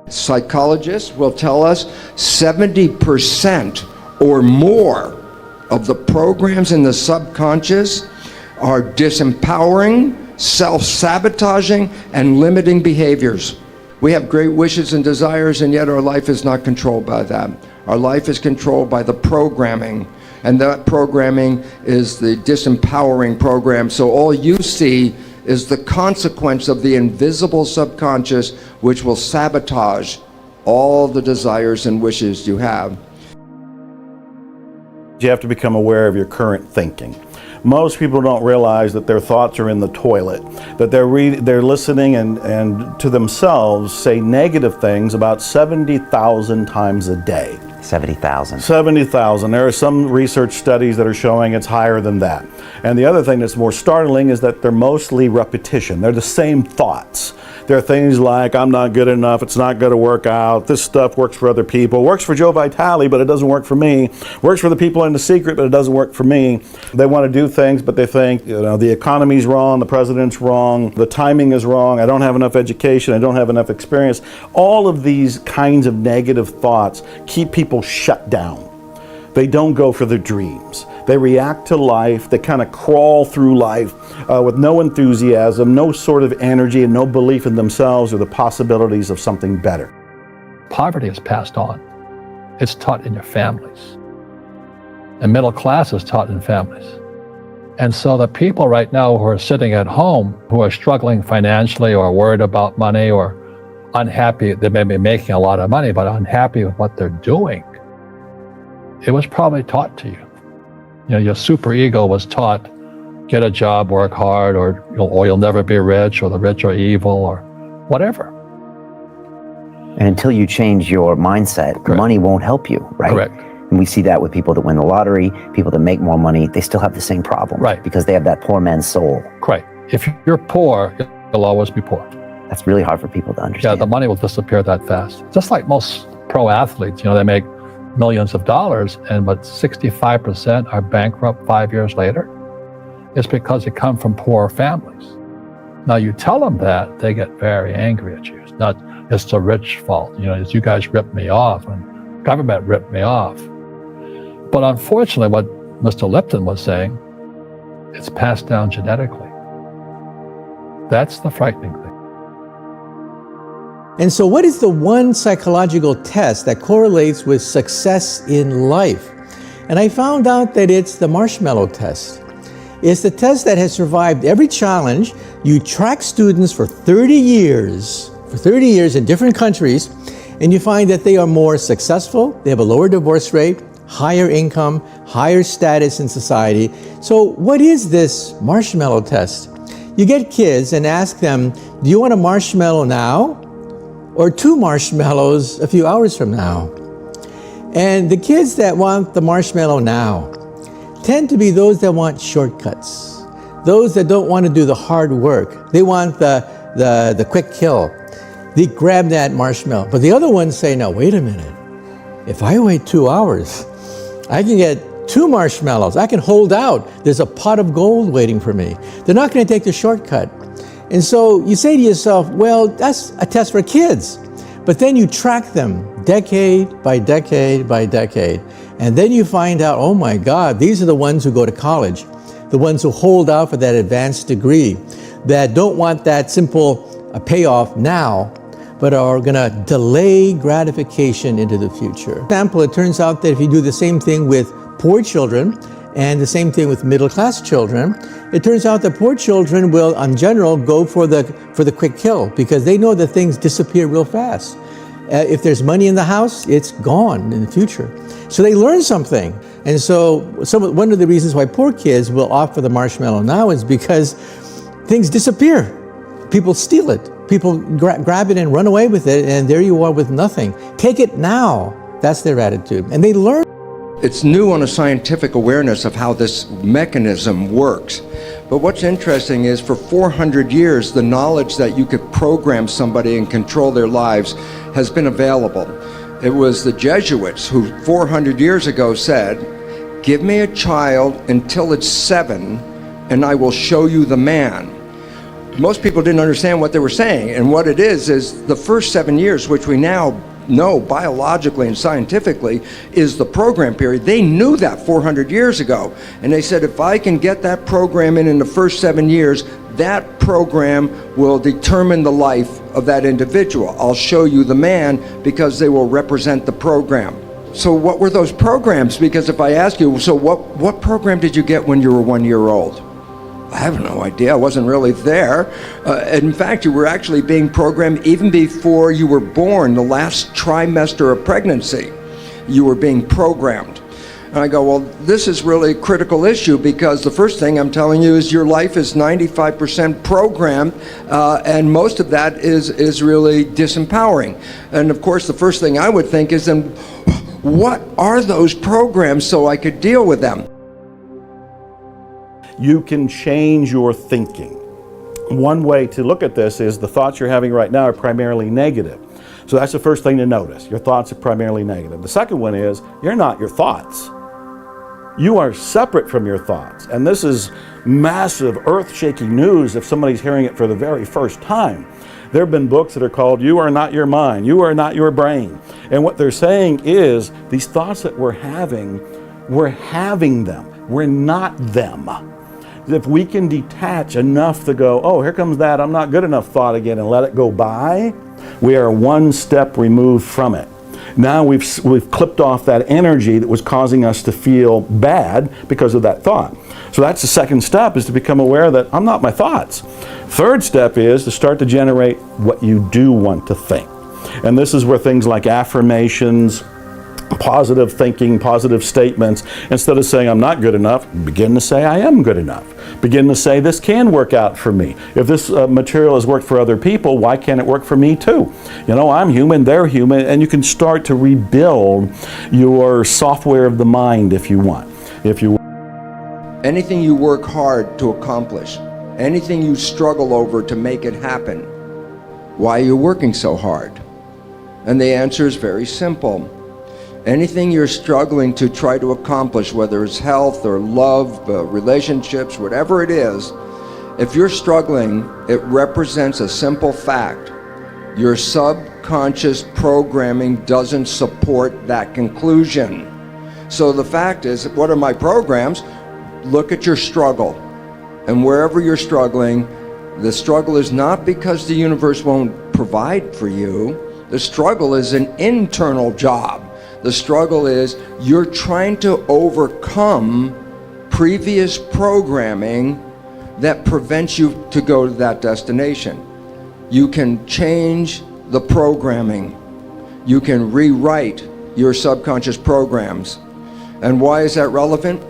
Psychologists will tell us 70% or more of the programs in the subconscious are disempowering, self-sabotaging, and limiting behaviors. We have great wishes and desires, and yet our life is not controlled by that. Our life is controlled by the programming, and that programming is the disempowering program. So all you see is the consequence of the invisible subconscious, which will sabotage all the desires and wishes you have. You have to become aware of your current thinking. Most people don't realize that their thoughts are in the toilet, that they're listening and to themselves say negative things about 70,000 times a day. 70,000. 70,000. There are some research studies that are showing it's higher than that. And the other thing that's more startling is that they're mostly repetition. They're the same thoughts. There are things like, I'm not good enough, it's not going to work out, this stuff works for other people, works for Joe Vitale, but it doesn't work for me, works for the people in the secret, but it doesn't work for me. They want to do things, but they think, the economy's wrong, the president's wrong, the timing is wrong, I don't have enough education, I don't have enough experience. All of these kinds of negative thoughts keep people shut down. They don't go for their dreams. They react to life, they kind of crawl through life with no enthusiasm, no sort of energy, and no belief in themselves or the possibilities of something better. Poverty is passed on. It's taught in your families. And middle class is taught in families. And so the people right now who are sitting at home, who are struggling financially or worried about money or unhappy, they may be making a lot of money, but unhappy with what they're doing, it was probably taught to you. Your super ego was taught, get a job, work hard, or you'll never be rich, or the rich are evil, or whatever. And until you change your mindset, Correct. Money won't help you, right? Correct. And we see that with people that win the lottery, people that make more money, they still have the same problem. Right. Because they have that poor man's soul. Right. If you're poor, you'll always be poor. That's really hard for people to understand. Yeah, the money will disappear that fast. Just like most pro athletes, they make millions of dollars, but 65% are bankrupt 5 years later. It's because they come from poor families. Now you tell them that, they get very angry at you. It's not, it's the rich fault. It's you guys ripped me off and government ripped me off. But unfortunately, what Mr. Lipton was saying, it's passed down genetically. That's the frightening thing. And so what is the one psychological test that correlates with success in life? And I found out that it's the Marshmallow Test. It's the test that has survived every challenge. You track students for 30 years in different countries, and you find that they are more successful, they have a lower divorce rate, higher income, higher status in society. So what is this Marshmallow Test? You get kids and ask them, do you want a marshmallow now? Or 2 marshmallows a few hours from now. And the kids that want the marshmallow now tend to be those that want shortcuts, those that don't want to do the hard work. They want the quick kill. They grab that marshmallow. But the other ones say, no, wait a minute. If I wait 2 hours, I can get 2 marshmallows. I can hold out. There's a pot of gold waiting for me. They're not going to take the shortcut. And so you say to yourself, well, that's a test for kids. But then you track them decade by decade by decade. And then you find out, oh my God, these are the ones who go to college, the ones who hold out for that advanced degree, that don't want that simple payoff now, but are going to delay gratification into the future. For example, it turns out that if you do the same thing with poor children and the same thing with middle-class children, it turns out that poor children will, in general, go for the quick kill because they know that things disappear real fast. If there's money in the house, it's gone in the future. So they learn something. And so one of the reasons why poor kids will opt for the marshmallow now is because things disappear. People steal it. People grab it and run away with it, and there you are with nothing. Take it now. That's their attitude. And they learn. It's new on a scientific awareness of how this mechanism works. But what's interesting is for 400 years, the knowledge that you could program somebody and control their lives has been available. It was the Jesuits who 400 years ago said, give me a child until it's 7 and I will show you the man. Most people didn't understand what they were saying. And what it is the first 7 years, which we now know biologically and scientifically is the program period. They knew that 400 years ago. And they said, if I can get that program in the first 7 years, that program will determine the life of that individual. I'll show you the man because they will represent the program. So what were those programs? Because if I ask you, so what program did you get when you were 1 year old? I have no idea. I wasn't really there. In fact, you were actually being programmed even before you were born, the last trimester of pregnancy. You were being programmed. And I go, well, this is really a critical issue because the first thing I'm telling you is your life is 95% programmed, and most of that is really disempowering. And of course, the first thing I would think is, then what are those programs so I could deal with them? You can change your thinking. One way to look at this is the thoughts you're having right now are primarily negative. So that's the first thing to notice. Your thoughts are primarily negative. The second one is you're not your thoughts. You are separate from your thoughts. And this is massive, earth-shaking news if somebody's hearing it for the very first time. There have been books that are called You Are Not Your Mind, You Are Not Your Brain. And what they're saying is these thoughts that we're having them. We're not them. If we can detach enough to go, oh, here comes that I'm not good enough thought again, and let it go by, we are one step removed from it. Now we've clipped off that energy that was causing us to feel bad because of that thought. So that's the second step, is to become aware that I'm not my thoughts. Third step is to start to generate what you do want to think. And this is where things like affirmations, positive thinking, positive statements, instead of saying I'm not good enough, begin to say I am good enough. Begin to say this can work out for me. If this material has worked for other people, why can't it work for me too? You know, I'm human, they're human, and you can start to rebuild your software of the mind if you want. Anything you work hard to accomplish, anything you struggle over to make it happen, why are you working so hard? And the answer is very simple. Anything you're struggling to try to accomplish, whether it's health or love, relationships, whatever it is, if you're struggling, it represents a simple fact. Your subconscious programming doesn't support that conclusion. So the fact is, what are my programs? Look at your struggle. And wherever you're struggling, the struggle is not because the universe won't provide for you. The struggle is an internal job. The struggle is you're trying to overcome previous programming that prevents you to go to that destination. You can change the programming. You can rewrite your subconscious programs. And why is that relevant?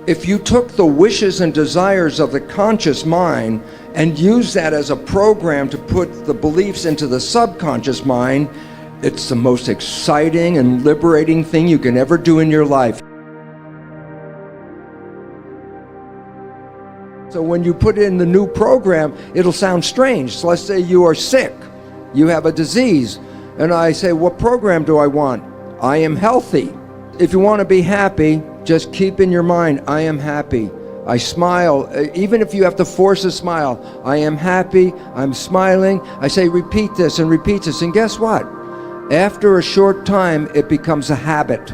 If you took the wishes and desires of the conscious mind and used that as a program to put the beliefs into the subconscious mind, it's the most exciting and liberating thing you can ever do in your life. So when you put in the new program, it'll sound strange. So let's say you are sick, you have a disease, and I say, what program do I want? I am healthy. If you want to be happy, just keep in your mind, I am happy. I smile, even if you have to force a smile. I am happy, I'm smiling. I say, repeat this, and guess what? After a short time, it becomes a habit.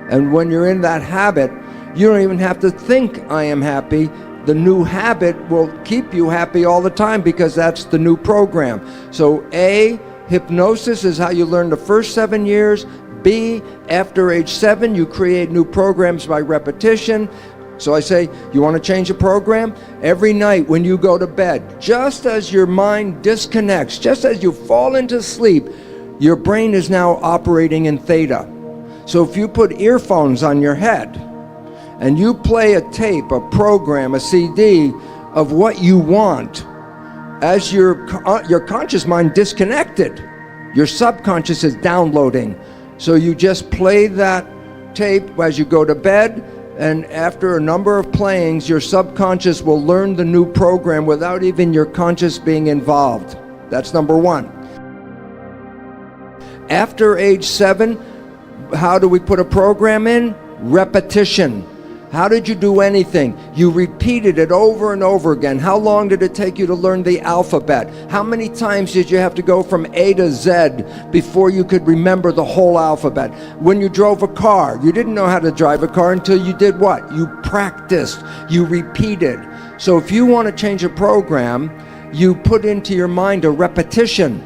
And when you're in that habit, you don't even have to think, I am happy. The new habit will keep you happy all the time because that's the new program. So A, hypnosis is how you learn the first 7 years. B, after age 7, you create new programs by repetition. So I say, you want to change a program? Every night when you go to bed, just as your mind disconnects, just as you fall into sleep, your brain is now operating in theta. So if you put earphones on your head and you play a tape, a program, a CD of what you want, as your conscious mind disconnected, your subconscious is downloading. So you just play that tape as you go to bed, and after a number of playings, your subconscious will learn the new program without even your conscious being involved. That's number one. After age 7, how do we put a program in? Repetition. How did you do anything? You repeated it over and over again. How long did it take you to learn the alphabet? How many times did you have to go from A to Z before you could remember the whole alphabet? When you drove a car, you didn't know how to drive a car until you did what? You practiced, you repeated. So if you want to change a program, you put into your mind a repetition.